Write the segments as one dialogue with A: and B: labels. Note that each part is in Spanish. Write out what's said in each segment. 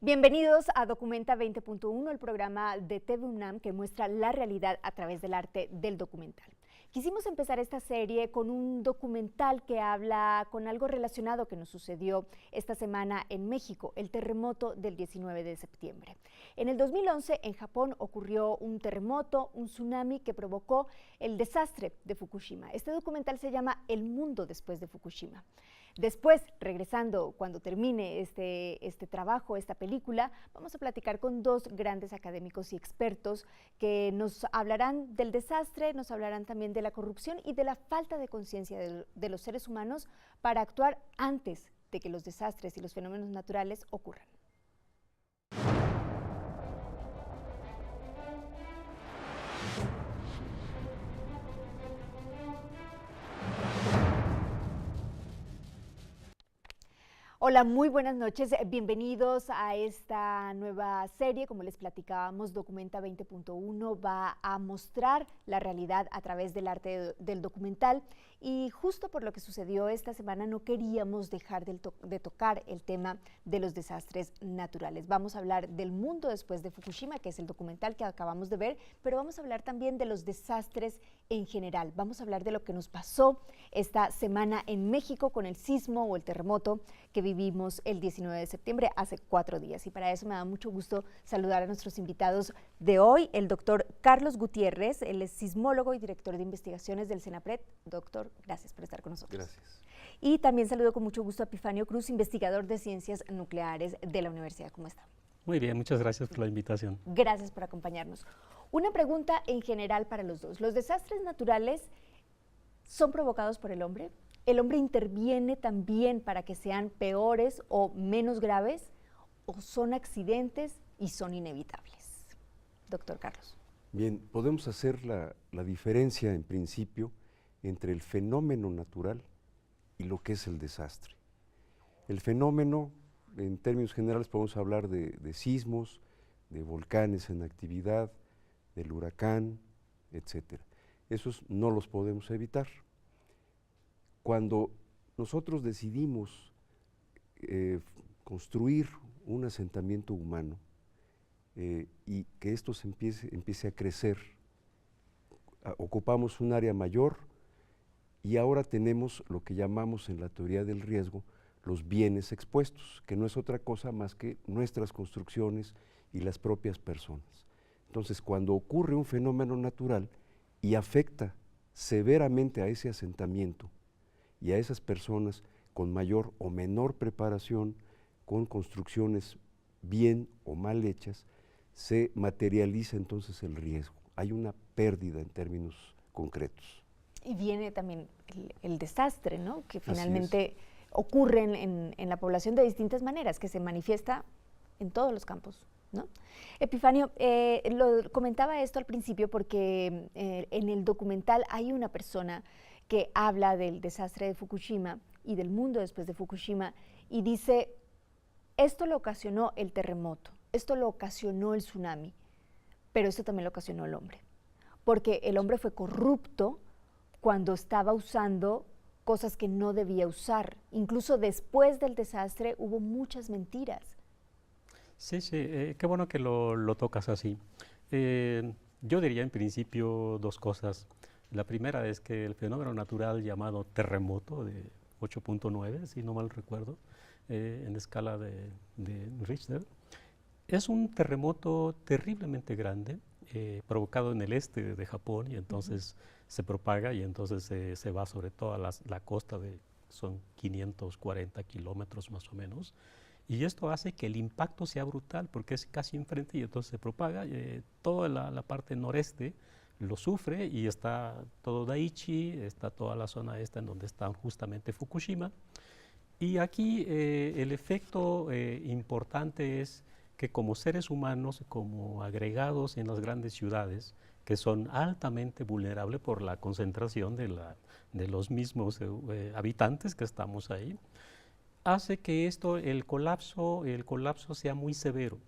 A: Bienvenidos a Documenta 20.1, el programa de TV UNAM que muestra la realidad a través del arte del documental. Quisimos empezar esta serie con un documental que habla con algo relacionado que nos sucedió esta semana en México, el terremoto del 19 de septiembre. En el 2011 en Japón ocurrió un terremoto, un tsunami que provocó el desastre de Fukushima. Este documental se llama El mundo después de Fukushima. Después, regresando cuando termine este trabajo, esta película, vamos a platicar con dos grandes académicos y expertos que nos hablarán del desastre, nos hablarán también de la corrupción y de la falta de conciencia de los seres humanos para actuar antes de que los desastres y los fenómenos naturales ocurran. Hola, muy buenas noches. Bienvenidos a esta nueva serie. Como les platicábamos, Documenta 20.1 va a mostrar la realidad a través del arte del documental. Y justo por lo que sucedió esta semana, no queríamos dejar de tocar el tema de los desastres naturales. Vamos a hablar del mundo después de Fukushima, que es el documental que acabamos de ver, pero vamos a hablar también de los desastres en general. Vamos a hablar de lo que nos pasó esta semana en México con el sismo o el terremoto que vivimos el 19 de septiembre, hace 4 días. Y para eso me da mucho gusto saludar a nuestros invitados de hoy, el doctor Carlos Gutiérrez, él es sismólogo y director de investigaciones del CENAPRED. Doctor, gracias por estar con nosotros.
B: Gracias.
A: Y también saludo con mucho gusto a Epifanio Cruz, investigador de ciencias nucleares de la universidad. ¿Cómo está?
C: Muy bien, muchas gracias por la invitación.
A: Gracias por acompañarnos. Una pregunta en general para los dos. ¿Los desastres naturales son provocados por el hombre? ¿El hombre interviene también para que sean peores o menos graves? ¿O son accidentes y son inevitables? Doctor Carlos.
B: Bien, podemos hacer la diferencia en principio entre el fenómeno natural y lo que es el desastre. El fenómeno, en términos generales, podemos hablar de sismos, de volcanes en actividad, del huracán, etc. Esos no los podemos evitar. Cuando nosotros decidimos construir un asentamiento humano y que esto empiece a crecer, ocupamos un área mayor y ahora tenemos lo que llamamos en la teoría del riesgo los bienes expuestos, que no es otra cosa más que nuestras construcciones y las propias personas. Entonces, cuando ocurre un fenómeno natural y afecta severamente a ese asentamiento, y a esas personas con mayor o menor preparación, con construcciones bien o mal hechas, se materializa entonces el riesgo. Hay una pérdida en términos concretos.
A: Y viene también el desastre, ¿no? Que finalmente ocurre en la población de distintas maneras, que se manifiesta en todos los campos, ¿no? Epifanio, lo comentaba esto al principio porque en el documental hay una persona que habla del desastre de Fukushima y del mundo después de Fukushima y dice, esto lo ocasionó el terremoto, esto lo ocasionó el tsunami, pero esto también lo ocasionó el hombre, porque el hombre fue corrupto cuando estaba usando cosas que no debía usar. Incluso después del desastre hubo muchas mentiras.
C: Sí, qué bueno que lo tocas así. Yo diría en principio dos cosas. La primera es que el fenómeno natural llamado terremoto de 8.9, si no mal recuerdo, en escala de Richter, es un terremoto terriblemente grande, provocado en el este de Japón y entonces se propaga y entonces se va sobre toda la costa son 540 kilómetros más o menos. Y esto hace que el impacto sea brutal porque es casi enfrente y entonces se propaga toda la parte noreste lo sufre y está todo Daiichi, está toda la zona esta en donde está justamente Fukushima. Y aquí el efecto importante es que como seres humanos, como agregados en las grandes ciudades, que son altamente vulnerables por la concentración de los mismos habitantes que estamos ahí, hace que el colapso sea muy severo.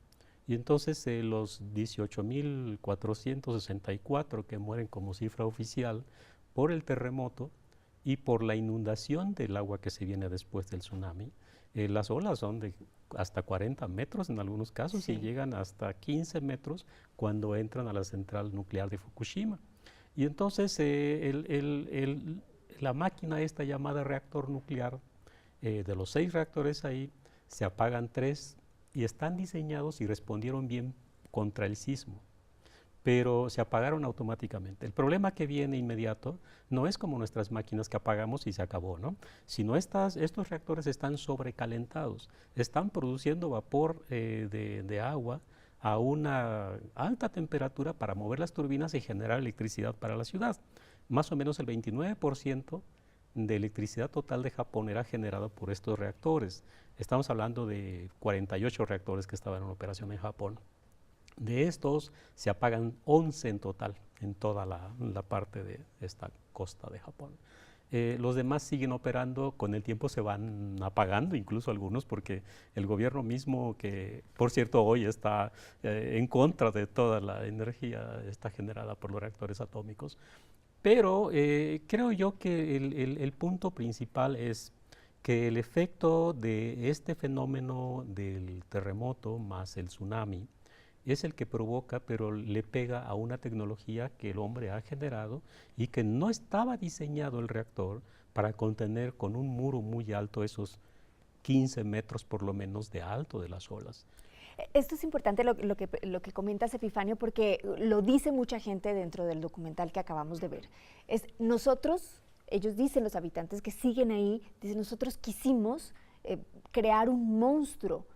C: Y entonces los 18.464 que mueren como cifra oficial por el terremoto y por la inundación del agua que se viene después del tsunami, Las olas son de hasta 40 metros en algunos casos y llegan hasta 15 metros cuando entran a la central nuclear de Fukushima. Y entonces la máquina esta llamada reactor nuclear, de los 6 reactores ahí, se apagan 3 y están diseñados y respondieron bien contra el sismo, pero se apagaron automáticamente. El problema que viene inmediato no es como nuestras máquinas que apagamos y se acabó, ¿no? Sino estos reactores están sobrecalentados, están produciendo vapor de agua a una alta temperatura para mover las turbinas y generar electricidad para la ciudad. Más o menos el 29% de electricidad total de Japón era generada por estos reactores. Estamos hablando de 48 reactores que estaban en operación en Japón. De estos se apagan 11 en total, en toda la parte de esta costa de Japón. Los demás siguen operando, con el tiempo se van apagando, incluso algunos, porque el gobierno mismo, que por cierto hoy está en contra de toda la energía está generada por los reactores atómicos. Pero creo yo que el punto principal es que el efecto de este fenómeno del terremoto más el tsunami es el que provoca, pero le pega a una tecnología que el hombre ha generado y que no estaba diseñado el reactor para contener con un muro muy alto esos 15 metros por lo menos de alto de las olas.
A: Esto es importante lo que comentas, Epifanio, porque lo dice mucha gente dentro del documental que acabamos de ver. Ellos dicen, los habitantes que siguen ahí, dicen, nosotros quisimos crear un monstruo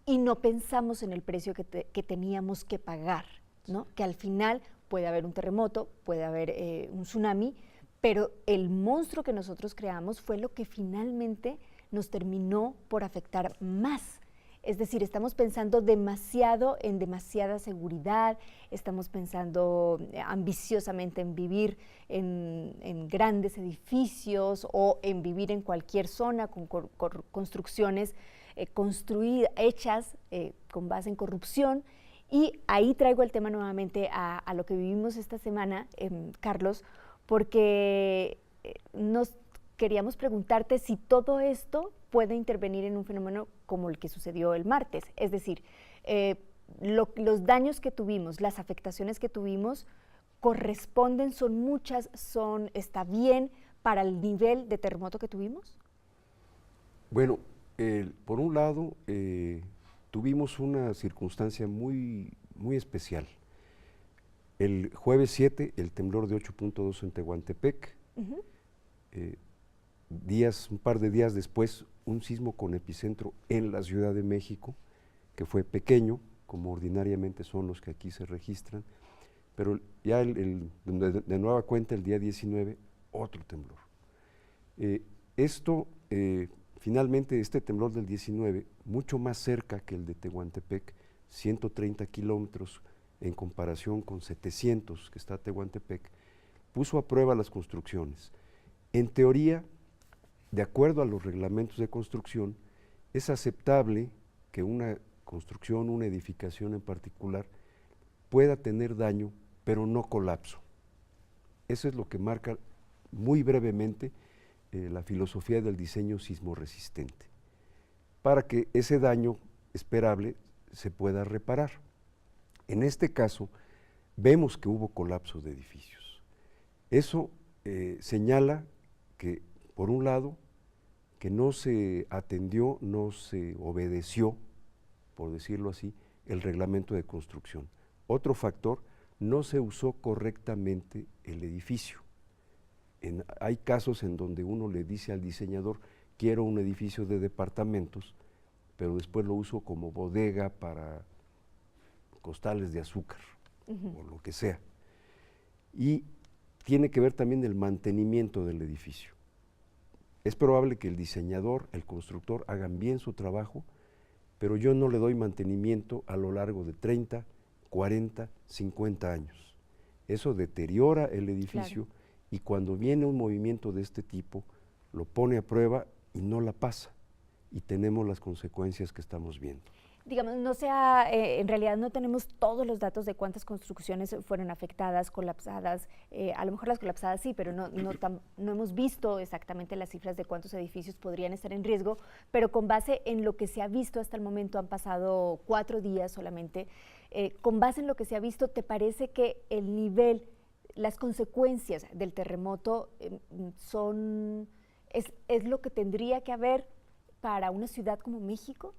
A: y no pensamos en el precio que teníamos que pagar, ¿no? Que al final puede haber un terremoto, puede haber un tsunami, pero el monstruo que nosotros creamos fue lo que finalmente nos terminó por afectar más. Es decir, estamos pensando demasiado en demasiada seguridad, estamos pensando ambiciosamente en vivir en grandes edificios o en vivir en cualquier zona con construcciones hechas con base en corrupción. Y ahí traigo el tema nuevamente a lo que vivimos esta semana, Carlos, porque nos queríamos preguntarte si todo esto puede intervenir en un fenómeno como el que sucedió el martes. Es decir, los daños que tuvimos, las afectaciones que tuvimos, corresponden, son muchas, está bien para el nivel de terremoto que tuvimos.
B: Bueno, por un lado, tuvimos una circunstancia muy, muy especial. El jueves 7, el temblor de 8.2 en Tehuantepec. Un par de días después, un sismo con epicentro en la Ciudad de México, que fue pequeño, como ordinariamente son los que aquí se registran, pero ya de nueva cuenta, el día 19, otro temblor. Finalmente, este temblor del 19, mucho más cerca que el de Tehuantepec, 130 kilómetros en comparación con 700 que está Tehuantepec, puso a prueba las construcciones. En teoría, de acuerdo a los reglamentos de construcción, es aceptable que una construcción, una edificación en particular, pueda tener daño, pero no colapso. Eso es lo que marca muy brevemente la filosofía del diseño sismorresistente, para que ese daño esperable se pueda reparar. En este caso, vemos que hubo colapso de edificios. Eso señala que, por un lado, que no se atendió, no se obedeció, por decirlo así, el reglamento de construcción. Otro factor, no se usó correctamente el edificio. Hay casos en donde uno le dice al diseñador, quiero un edificio de departamentos, pero después lo uso como bodega para costales de azúcar, o lo que sea. Y tiene que ver también el mantenimiento del edificio. Es probable que el diseñador, el constructor, hagan bien su trabajo, pero yo no le doy mantenimiento a lo largo de 30, 40, 50 años. Eso deteriora el edificio, claro, y cuando viene un movimiento de este tipo, lo pone a prueba y no la pasa, y tenemos las consecuencias que estamos viendo.
A: digamos, en realidad no tenemos todos los datos de cuántas construcciones fueron afectadas, colapsadas, a lo mejor las colapsadas sí, pero no hemos visto exactamente las cifras de cuántos edificios podrían estar en riesgo, pero con base en lo que se ha visto hasta el momento, han pasado 4 días solamente, con base en lo que se ha visto, ¿te parece que el nivel, las consecuencias del terremoto es lo que tendría que haber para una ciudad como México?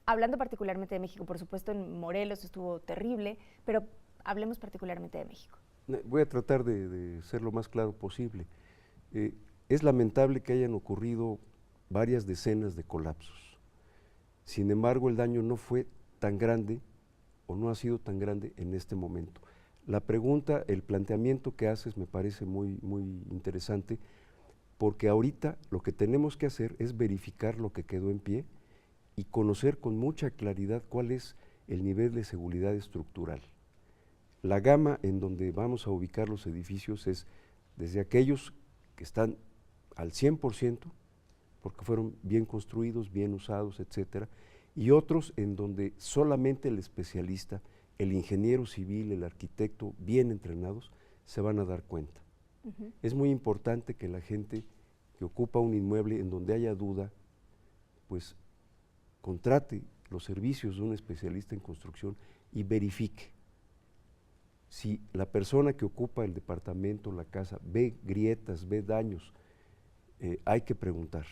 A: Hablando particularmente de México, por supuesto en Morelos estuvo terrible, pero hablemos particularmente de México.
B: Voy a tratar de ser lo más claro posible. Es lamentable que hayan ocurrido varias decenas de colapsos. Sin embargo, el daño no fue tan grande o no ha sido tan grande en este momento. La pregunta, el planteamiento que haces me parece muy, muy interesante, porque ahorita lo que tenemos que hacer es verificar lo que quedó en pie y conocer con mucha claridad cuál es el nivel de seguridad estructural. La gama en donde vamos a ubicar los edificios es desde aquellos que están al 100%, porque fueron bien construidos, bien usados, etcétera, y otros en donde solamente el especialista, el ingeniero civil, el arquitecto, bien entrenados, se van a dar cuenta. Es muy importante que la gente que ocupa un inmueble en donde haya duda, pues contrate los servicios de un especialista en construcción y verifique. Si la persona que ocupa el departamento, la casa, ve grietas, ve daños, hay que preguntar,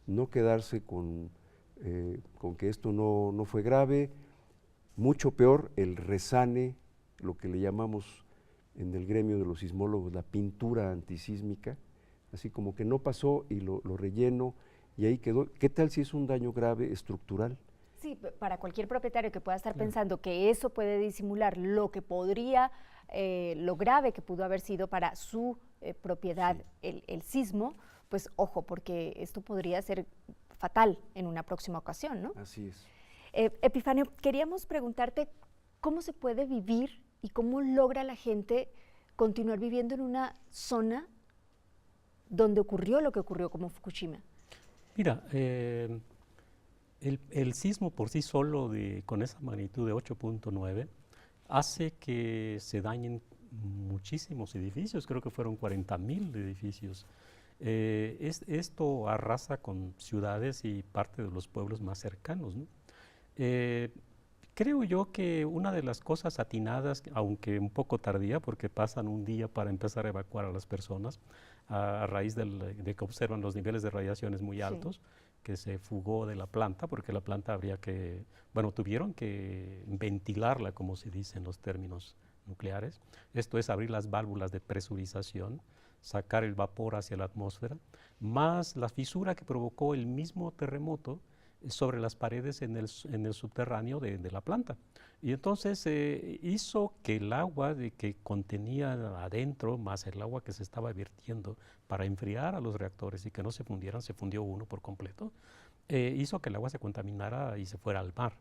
B: no quedarse con que esto no fue grave, mucho peor el resane, lo que le llamamos en el gremio de los sismólogos la pintura antisísmica, así como que no pasó y lo relleno y ahí quedó. ¿Qué tal si es un daño grave estructural?
A: Sí, para cualquier propietario que pueda estar pensando que eso puede disimular lo que podría, lo grave que pudo haber sido para su propiedad el sismo, pues ojo, porque esto podría ser fatal en una próxima ocasión, ¿no?
B: Así es.
A: Epifanio, queríamos preguntarte cómo se puede vivir y cómo logra la gente continuar viviendo en una zona donde ocurrió lo que ocurrió, como Fukushima.
C: Mira, el sismo por sí solo con esa magnitud de 8.9 hace que se dañen muchísimos edificios, creo que fueron 40,000 edificios. Esto arrasa con ciudades y parte de los pueblos más cercanos, ¿no? Creo yo que una de las cosas atinadas, aunque un poco tardía, porque pasan un día para empezar a evacuar a las personas, a raíz de que observan los niveles de radiaciones muy altos, que se fugó de la planta, porque la planta tuvieron que ventilarla, como se dice en los términos nucleares. Esto es abrir las válvulas de presurización, sacar el vapor hacia la atmósfera, más la fisura que provocó el mismo terremoto sobre las paredes en el subterráneo de la planta. Y entonces hizo que el agua que contenía adentro, más el agua que se estaba vertiendo para enfriar a los reactores y que no se fundieran, se fundió uno por completo, hizo que el agua se contaminara y se fuera al mar.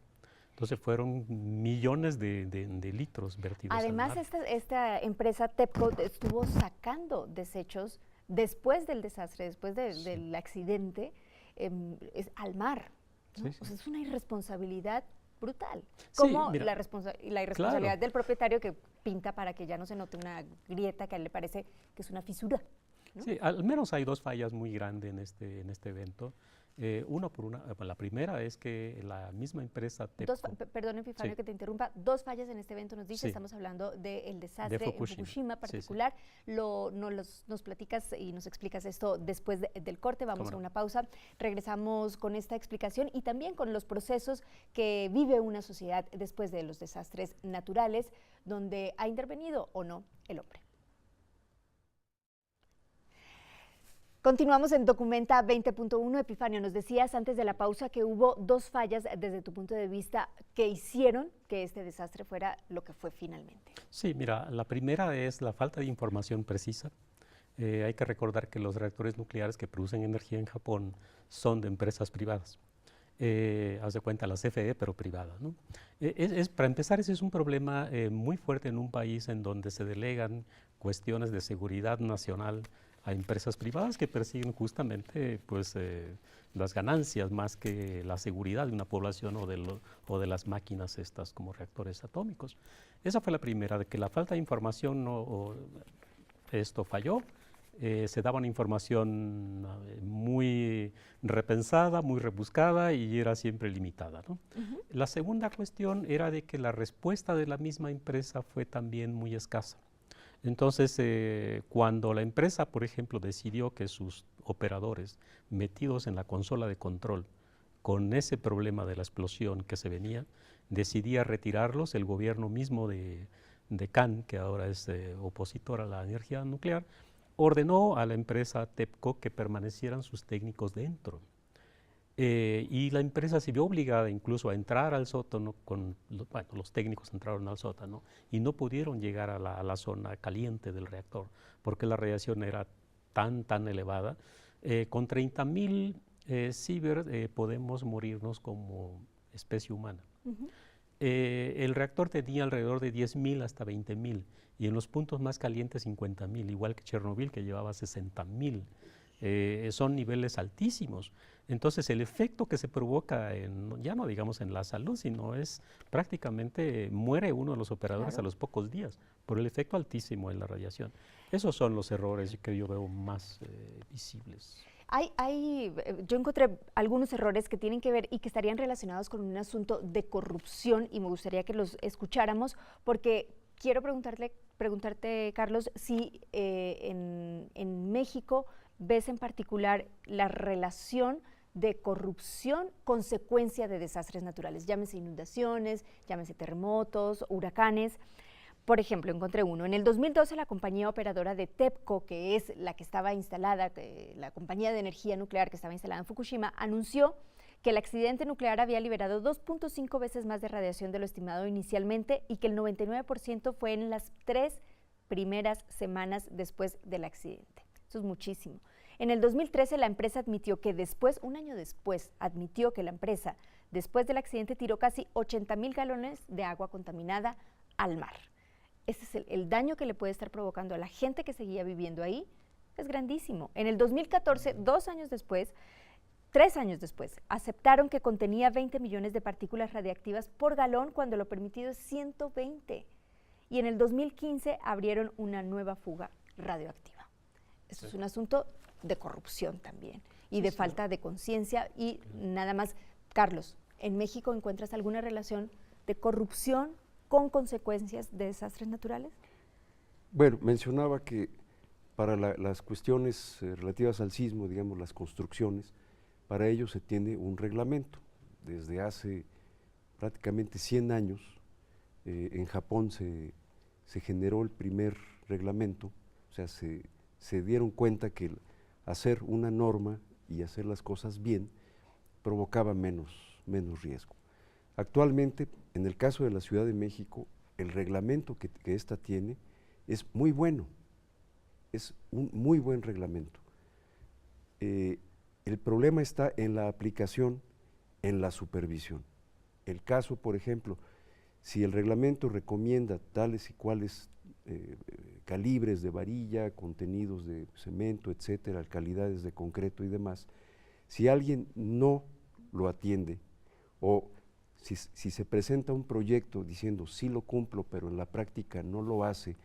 C: Entonces fueron millones de litros vertidos
A: Además,
C: al mar.
A: esta empresa TEPCO estuvo sacando desechos después del desastre, después del accidente, al mar, ¿no?
C: Sí, sí.
A: O sea, es una irresponsabilidad brutal.
C: Sí,
A: Como
C: mira,
A: la irresponsabilidad del propietario que pinta para que ya no se note una grieta que a él le parece que es una fisura, ¿no?
C: Sí, al menos hay 2 fallas muy grandes en este evento. La primera es que la misma empresa TEPCO.
A: Perdón, Epifanio, que te interrumpa. 2 fallas en este evento, nos dice, estamos hablando del desastre en Fukushima particular. Nos platicas y nos explicas esto después del corte. Vamos a una pausa. Regresamos con esta explicación y también con los procesos que vive una sociedad después de los desastres naturales, donde ha intervenido o no el hombre. Continuamos en Documenta 20.1. Epifanio, nos decías antes de la pausa que hubo 2 fallas desde tu punto de vista que hicieron que este desastre fuera lo que fue finalmente.
C: Sí, mira, la primera es la falta de información precisa. Hay que recordar que los reactores nucleares que producen energía en Japón son de empresas privadas. Haz de cuenta la CFE, pero privada, ¿no? Para empezar, ese es un problema muy fuerte en un país en donde se delegan cuestiones de seguridad nacional a empresas privadas que persiguen justamente pues, las ganancias más que la seguridad de una población o de las máquinas estas como reactores atómicos. Esa fue la primera, de que la falta de información esto falló. Se daba una información muy repensada, muy rebuscada y era siempre limitada, ¿no? La segunda cuestión era de que la respuesta de la misma empresa fue también muy escasa. Entonces, cuando la empresa, por ejemplo, decidió que sus operadores metidos en la consola de control con ese problema de la explosión que se venía, decidía retirarlos, el gobierno mismo de Cannes, que ahora es opositor a la energía nuclear, ordenó a la empresa TEPCO que permanecieran sus técnicos dentro. Y la empresa se vio obligada incluso a entrar al sótano, bueno, los técnicos entraron al sótano y no pudieron llegar a la zona caliente del reactor porque la radiación era tan elevada. Con 30.000 sieverts podemos morirnos como especie humana. El reactor tenía alrededor de 10.000 hasta 20.000 y en los puntos más calientes 50.000, igual que Chernobyl que llevaba 60.000. Son niveles altísimos. Entonces el efecto que se provoca, ya no digamos en la salud, sino es prácticamente muere uno de los operadores a los pocos días por el efecto altísimo en la radiación. Esos son los errores que yo veo más visibles.
A: Yo encontré algunos errores que tienen que ver y que estarían relacionados con un asunto de corrupción y me gustaría que los escucháramos porque quiero preguntarte, Carlos, si en México ves en particular la relación de corrupción consecuencia de desastres naturales, llámese inundaciones, llámese terremotos, huracanes. Por ejemplo, encontré uno. En el 2012, la compañía operadora de TEPCO, que es la que estaba instalada, la compañía de energía nuclear que estaba instalada en Fukushima, anunció que el accidente nuclear había liberado 2.5 veces más de radiación de lo estimado inicialmente y que el 99% fue en las 3 primeras semanas después del accidente. Eso es muchísimo. En el 2013, la empresa admitió que un año después, admitió que la empresa, después del accidente, tiró casi 80.000 galones de agua contaminada al mar. Ese es el daño que le puede estar provocando a la gente que seguía viviendo ahí, es grandísimo. En el 2014, 3 años después, aceptaron que contenía 20 millones de partículas radiactivas por galón cuando lo permitido es 120. Y en el 2015 abrieron una nueva fuga radioactiva. Esto es un asunto de corrupción también y de falta de conciencia y nada más. Carlos, ¿en México encuentras alguna relación de corrupción con consecuencias de desastres naturales?
B: Bueno, mencionaba que para las cuestiones relativas al sismo, digamos las construcciones, para ello se tiene un reglamento. Desde hace prácticamente 100 años en Japón se generó el primer reglamento, o sea, se dieron cuenta que hacer una norma y hacer las cosas bien provocaba menos riesgo. Actualmente, en el caso de la Ciudad de México, el reglamento que ésta tiene es muy bueno, es un muy buen reglamento. El problema está en la aplicación, en la supervisión. El caso, por ejemplo, si el reglamento recomienda tales y cuales calibres de varilla, contenidos de cemento, etcétera, calidades de concreto y demás, si alguien no lo atiende o si se presenta un proyecto diciendo sí lo cumplo, pero en la práctica no lo hace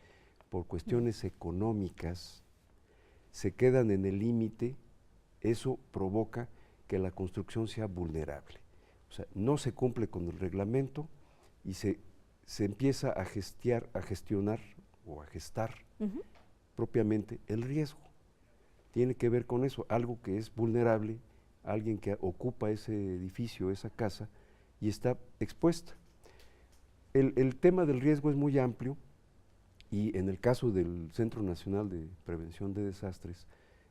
B: por cuestiones económicas, se quedan en el límite, eso provoca que la construcción sea vulnerable. O sea, no se cumple con el reglamento y se empieza a gestionar o a gestar propiamente el riesgo. Tiene que ver con eso, algo que es vulnerable, alguien que ocupa ese edificio, esa casa, y está expuesta. El tema del riesgo es muy amplio y en el caso del Centro Nacional de Prevención de Desastres,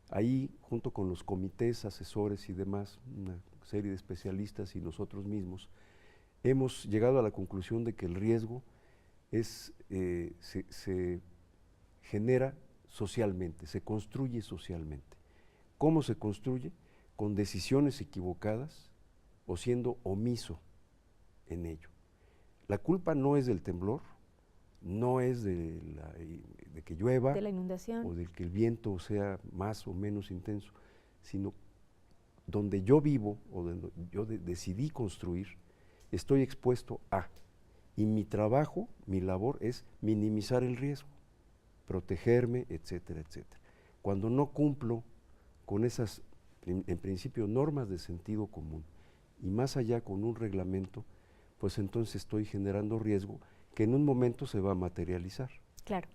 B: ahí junto con los comités asesores y demás, una serie de especialistas y nosotros mismos, hemos llegado a la conclusión de que el riesgo se genera socialmente, se construye socialmente. ¿Cómo se construye? Con decisiones equivocadas o siendo omiso en ello. La culpa no es del temblor, no es de que llueva
A: de la inundación
B: o de que el viento sea más o menos intenso, sino donde yo vivo o donde yo decidí construir, estoy expuesto a, y mi trabajo, mi labor es minimizar el riesgo, protegerme, etcétera, etcétera. Cuando no cumplo con esas, en principio, normas de sentido común, y más allá con un reglamento, pues entonces estoy generando riesgo que en un momento se va a materializar.
A: Claro.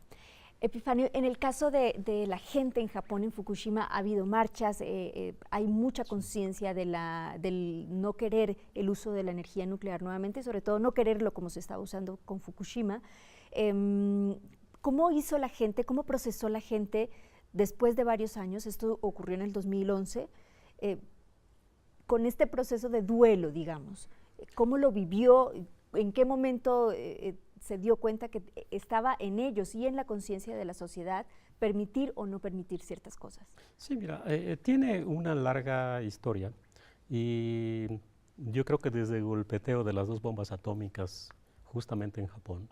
A: Epifanio, en el caso de la gente en Japón, en Fukushima, ha habido marchas, hay mucha conciencia del no querer el uso de la energía nuclear nuevamente, sobre todo no quererlo como se estaba usando con Fukushima. ¿Cómo hizo la gente, cómo procesó la gente después de varios años? Esto ocurrió en el 2011, con este proceso de duelo, digamos. ¿Cómo lo vivió? ¿En qué momento se dio cuenta que estaba en ellos y en la conciencia de la sociedad permitir o no permitir ciertas cosas?
C: Sí, mira, tiene una larga historia y yo creo que desde el golpeteo de las 2 bombas atómicas justamente en Japón,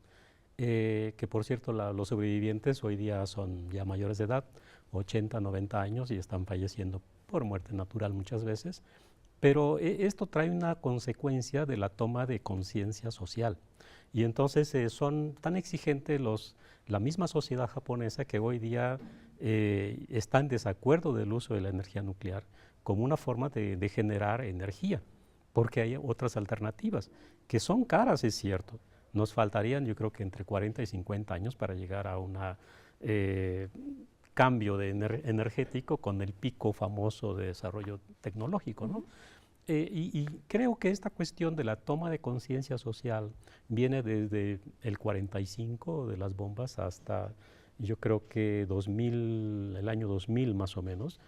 C: que por cierto los sobrevivientes hoy día son ya mayores de edad, 80, 90 años y están falleciendo por muerte natural muchas veces, pero esto trae una consecuencia de la toma de conciencia social. Y entonces son tan exigentes la misma sociedad japonesa que hoy día está en desacuerdo del uso de la energía nuclear como una forma de generar energía, porque hay otras alternativas que son caras, es cierto. Nos faltarían, yo creo que entre 40 y 50 años para llegar a un cambio energético con el pico famoso de desarrollo tecnológico, ¿no? Y creo que esta cuestión de la toma de conciencia social viene desde el 45 de las bombas hasta yo creo que el año 2000 más o menos,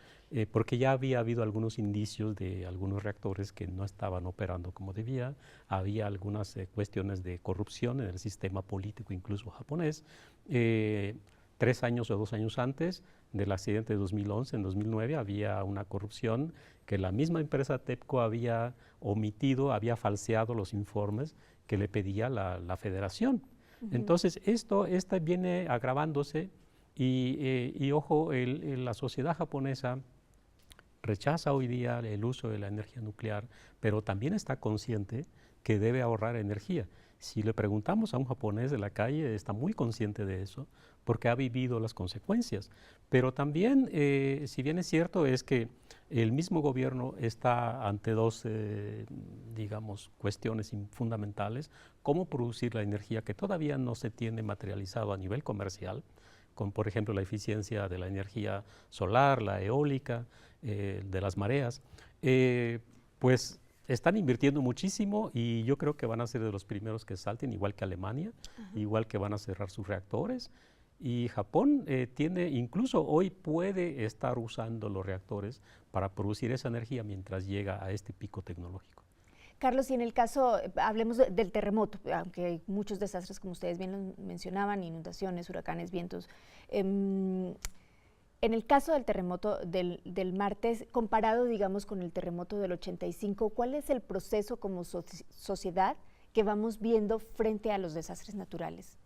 C: porque ya había habido algunos indicios de algunos reactores que no estaban operando como debía, había algunas cuestiones de corrupción en el sistema político incluso japonés. 3 años o 2 años antes del accidente de 2011, en 2009, había una corrupción que la misma empresa TEPCO había omitido, había falseado los informes que le pedía la federación. Entonces, esta viene agravándose y ojo, la sociedad japonesa rechaza hoy día el uso de la energía nuclear, pero también está consciente que debe ahorrar energía. Si le preguntamos a un japonés de la calle, está muy consciente de eso, porque ha vivido las consecuencias. Pero también, si bien es cierto, es que el mismo gobierno está ante 2, digamos, cuestiones fundamentales: cómo producir la energía que todavía no se tiene materializado a nivel comercial, con, por ejemplo, la eficiencia de la energía solar, la eólica, de las mareas, pues están invirtiendo muchísimo y yo creo que van a ser de los primeros que salten, igual que Alemania, igual que van a cerrar sus reactores. Y Japón incluso hoy puede estar usando los reactores para producir esa energía mientras llega a este pico tecnológico.
A: Carlos, y en el caso, hablemos del terremoto, aunque hay muchos desastres, como ustedes bien lo mencionaban, inundaciones, huracanes, vientos. En el caso del terremoto del martes, comparado, digamos, con el terremoto del 85, ¿cuál es el proceso como sociedad que vamos viendo frente a los desastres naturales?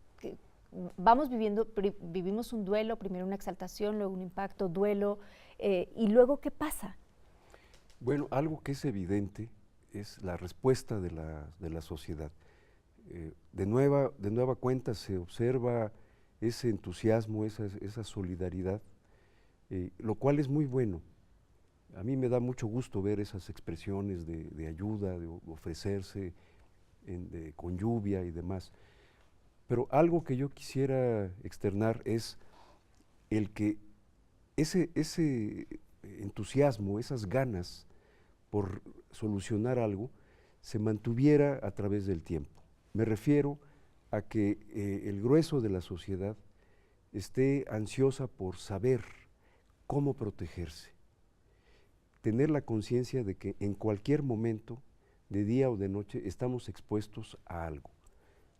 A: Vivimos un duelo, primero una exaltación, luego un impacto, duelo, y luego, ¿qué pasa?
B: Bueno, algo que es evidente es la respuesta de la sociedad. De nueva cuenta se observa ese entusiasmo, esa solidaridad, lo cual es muy bueno. A mí me da mucho gusto ver esas expresiones de ayuda, de ofrecerse con lluvia y demás. Pero algo que yo quisiera externar es el que ese entusiasmo, esas ganas por solucionar algo, se mantuviera a través del tiempo. Me refiero a que el grueso de la sociedad esté ansiosa por saber cómo protegerse, tener la conciencia de que en cualquier momento, de día o de noche, estamos expuestos a algo,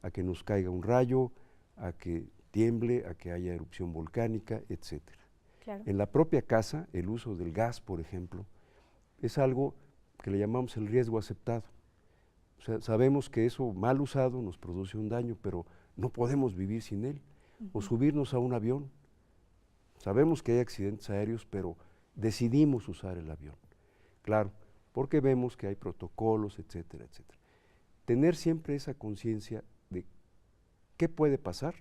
B: a que nos caiga un rayo, a que tiemble, a que haya erupción volcánica, etc. Claro. En la propia casa, el uso del gas, por ejemplo, es algo que le llamamos el riesgo aceptado. O sea, sabemos que eso mal usado nos produce un daño, pero no podemos vivir sin él. O subirnos a un avión. Sabemos que hay accidentes aéreos, pero decidimos usar el avión. Claro, porque vemos que hay protocolos, etcétera, etcétera. Tener siempre esa conciencia de qué puede pasar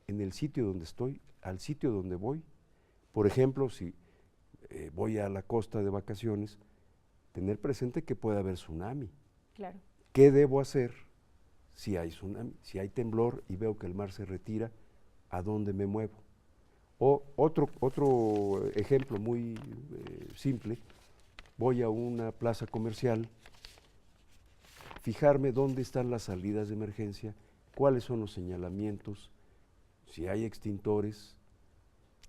B: en el sitio donde estoy, al sitio donde voy. Por ejemplo, si voy a la costa de vacaciones, tener presente que puede haber tsunami.
A: Claro.
B: ¿Qué debo hacer si hay tsunami, si hay temblor y veo que el mar se retira? ¿A dónde me muevo? O otro ejemplo muy simple, voy a una plaza comercial, fijarme dónde están las salidas de emergencia, cuáles son los señalamientos, si hay extintores.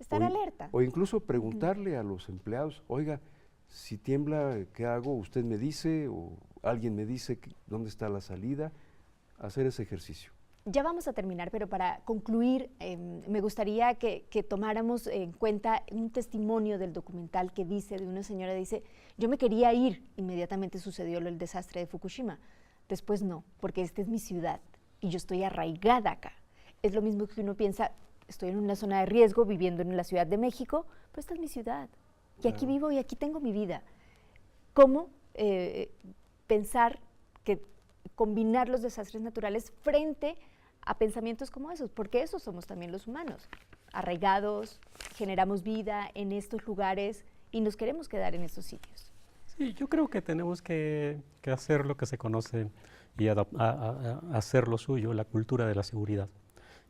A: Estar alerta.
B: O incluso preguntarle a los empleados, oiga, si tiembla, ¿qué hago? Usted me dice, o alguien me dice dónde está la salida, hacer ese ejercicio.
A: Ya vamos a terminar, pero para concluir, me gustaría que tomáramos en cuenta un testimonio del documental que dice, de una señora, dice, yo me quería ir, inmediatamente sucedió el desastre de Fukushima, después no, porque esta es mi ciudad y yo estoy arraigada acá. Es lo mismo que uno piensa, estoy en una zona de riesgo viviendo en la Ciudad de México, pero esta es mi ciudad y aquí vivo y aquí tengo mi vida. ¿Cómo pensar que combinar los desastres naturales frente a pensamientos como esos? Porque esos somos también los humanos, arraigados, generamos vida en estos lugares y nos queremos quedar en estos sitios.
C: Sí, yo creo que tenemos que hacer lo que se conoce y hacer lo suyo, la cultura de la seguridad.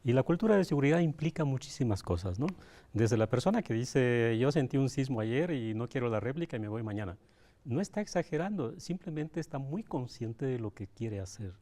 C: Y la cultura de seguridad implica muchísimas cosas, ¿no? Desde la persona que dice, yo sentí un sismo ayer y no quiero la réplica y me voy mañana. No está exagerando, simplemente está muy consciente de lo que quiere hacer.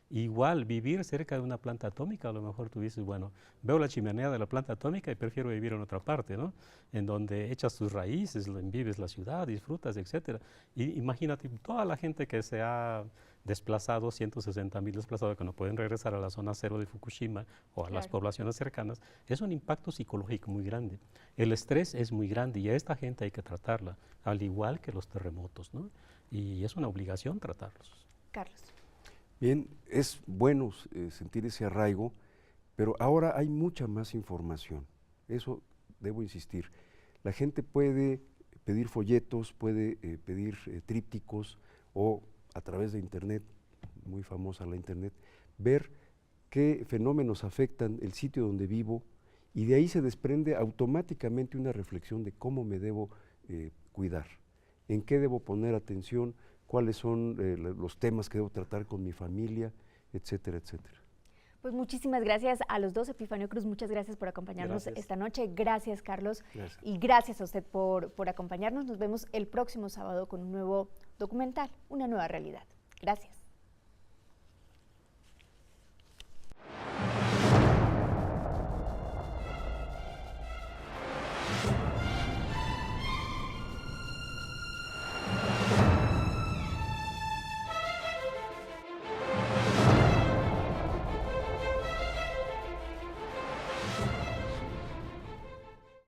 C: Igual, vivir cerca de una planta atómica, a lo mejor tú dices, bueno, veo la chimenea de la planta atómica y prefiero vivir en otra parte, ¿no? En donde echas tus raíces, vives la ciudad, disfrutas, etc. Y imagínate, toda la gente que se ha desplazado, 160,000 desplazados que no pueden regresar a la zona cero de Fukushima o a las poblaciones cercanas, es un impacto psicológico muy grande. El estrés es muy grande y a esta gente hay que tratarla, al igual que los terremotos, ¿no? Y es una obligación tratarlos.
A: Carlos.
B: Bien, es bueno sentir ese arraigo, pero ahora hay mucha más información. Eso debo insistir. La gente puede pedir folletos, puede pedir trípticos o a través de Internet, muy famosa la Internet, ver qué fenómenos afectan el sitio donde vivo y de ahí se desprende automáticamente una reflexión de cómo me debo cuidar, en qué debo poner atención, cuáles son los temas que debo tratar con mi familia, etcétera, etcétera.
A: Pues muchísimas gracias a los dos. Epifanio Cruz, muchas gracias por acompañarnos esta noche. Gracias, Carlos.
B: Gracias.
A: Y gracias a usted por acompañarnos. Nos vemos el próximo sábado con un nuevo documental, una nueva realidad. Gracias.